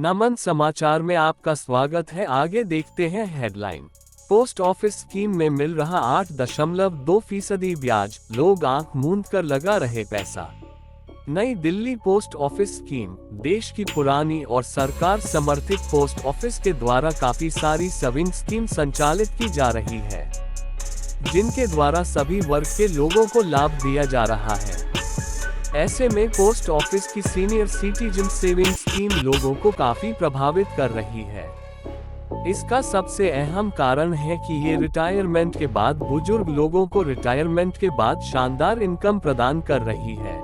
नमन समाचार में आपका स्वागत है। आगे देखते हैं हेडलाइन। पोस्ट ऑफिस स्कीम में मिल रहा 8.2% ब्याज, लोग आंख मूंद कर लगा रहे पैसा। नई दिल्ली पोस्ट ऑफिस स्कीम देश की पुरानी और सरकार समर्थित पोस्ट ऑफिस के द्वारा काफी सारी सेविंग स्कीम संचालित की जा रही है, जिनके द्वारा सभी वर्ग के लोगों को लाभ दिया जा रहा है। ऐसे में पोस्ट ऑफिस की सीनियर सिटीजन सेविंग स्कीम लोगों को काफी प्रभावित कर रही है। इसका सबसे अहम कारण है कि ये रिटायरमेंट के बाद बुजुर्ग लोगों को रिटायरमेंट के बाद शानदार इनकम प्रदान कर रही है।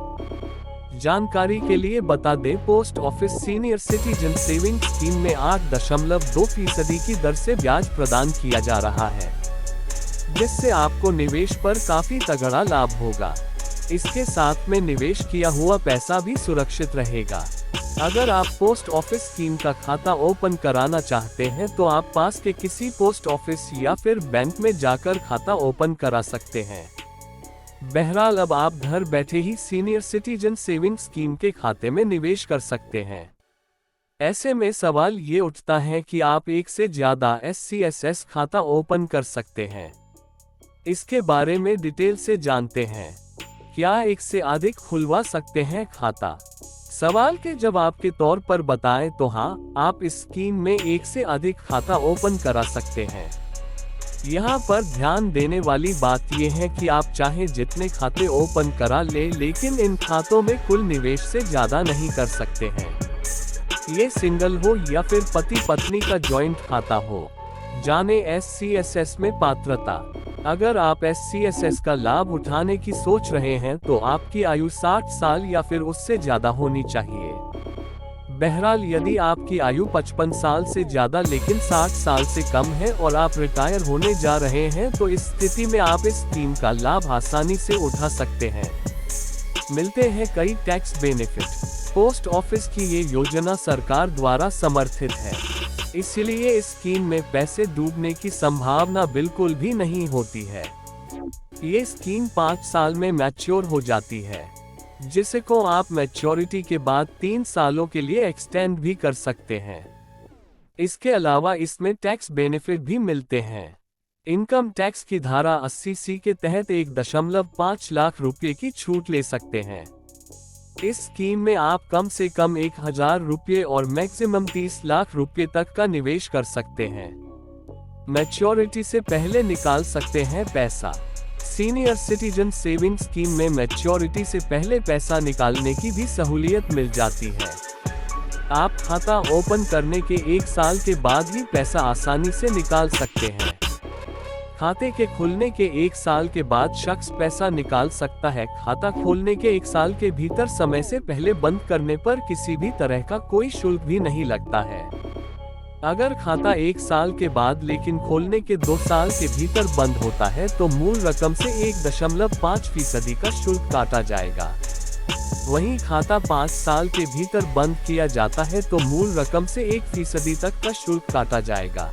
जानकारी के लिए बता दें, post office senior citizen saving scheme में 8.2% की दर से ब्याज प्रदान किया जा रहा है, जिससे आपको निवेश पर काफी तगड़ा लाभ होगा। इसके साथ में निवेश किया हुआ पैसा भी सुरक्षित रहेगा। अगर आप पोस्ट ऑफिस स्कीम का खाता ओपन कराना चाहते हैं तो आप पास के किसी पोस्ट ऑफिस या फिर बैंक में जाकर खाता ओपन करा सकते हैं। बहरहाल अब आप घर बैठे ही सीनियर सिटीजन सेविंग स्कीम के खाते में निवेश कर सकते हैं। ऐसे में सवाल ये उठता है कि आप एक से ज्यादा SCSS खाता ओपन कर सकते हैं। इसके बारे में डिटेल से जानते हैं। क्या एक से अधिक खुलवा सकते हैं खाता? सवाल के जवाब के तौर पर बताएं तो हाँ, आप इस स्कीम में एक से अधिक खाता ओपन करा सकते हैं। यहाँ पर ध्यान देने वाली बात यह है कि आप चाहे जितने खाते ओपन करा ले, लेकिन इन खातों में कुल निवेश से ज्यादा नहीं कर सकते हैं। ये सिंगल हो या फिर पति पत्नी का जॉइंट खाता हो। जाने SCSS में पात्रता। अगर आप SCSS का लाभ उठाने की सोच रहे हैं तो आपकी आयु 60 साल या फिर उससे ज्यादा होनी चाहिए। बहरहाल यदि आपकी आयु 55 साल से ज्यादा लेकिन 60 साल से कम है और आप रिटायर होने जा रहे हैं तो इस स्थिति में आप इस स्कीम का लाभ आसानी से उठा सकते हैं। मिलते हैं कई टैक्स बेनिफिट। पोस्ट ऑफिस की ये योजना सरकार द्वारा समर्थित है, इसलिए इस स्कीम में पैसे डूबने की संभावना बिल्कुल भी नहीं होती है। ये स्कीम 5 साल में मैच्योर हो जाती है, जिसे को आप मैच्योरिटी के बाद 3 सालों के लिए एक्सटेंड भी कर सकते हैं। इसके अलावा इसमें टैक्स बेनिफिट भी मिलते हैं। इनकम टैक्स की धारा 80C के तहत 1.5 लाख रुपए की छूट ले सकते हैं। इस स्कीम में आप कम से कम 1000 रुपये और मैक्सिमम 30 लाख रुपए तक का निवेश कर सकते हैं। मैच्योरिटी से पहले निकाल सकते हैं पैसा। सीनियर सिटीजन सेविंग स्कीम में मैच्योरिटी से पहले पैसा निकालने की भी सहूलियत मिल जाती है। आप खाता ओपन करने के 1 साल के बाद ही पैसा आसानी से निकाल सकते हैं। खाते के खुलने के 1 साल के बाद शख्स पैसा निकाल सकता है। खाता खोलने के 1 साल के भीतर समय से पहले बंद करने पर किसी भी तरह का कोई शुल्क भी नहीं लगता है। अगर खाता 1 साल के बाद लेकिन खोलने के 2 साल के भीतर बंद होता है तो मूल रकम से 1.5% का शुल्क काटा जाएगा। वहीं खाता 5 साल के भीतर बंद किया जाता है तो मूल रकम से 1% तक का शुल्क काटा जाएगा।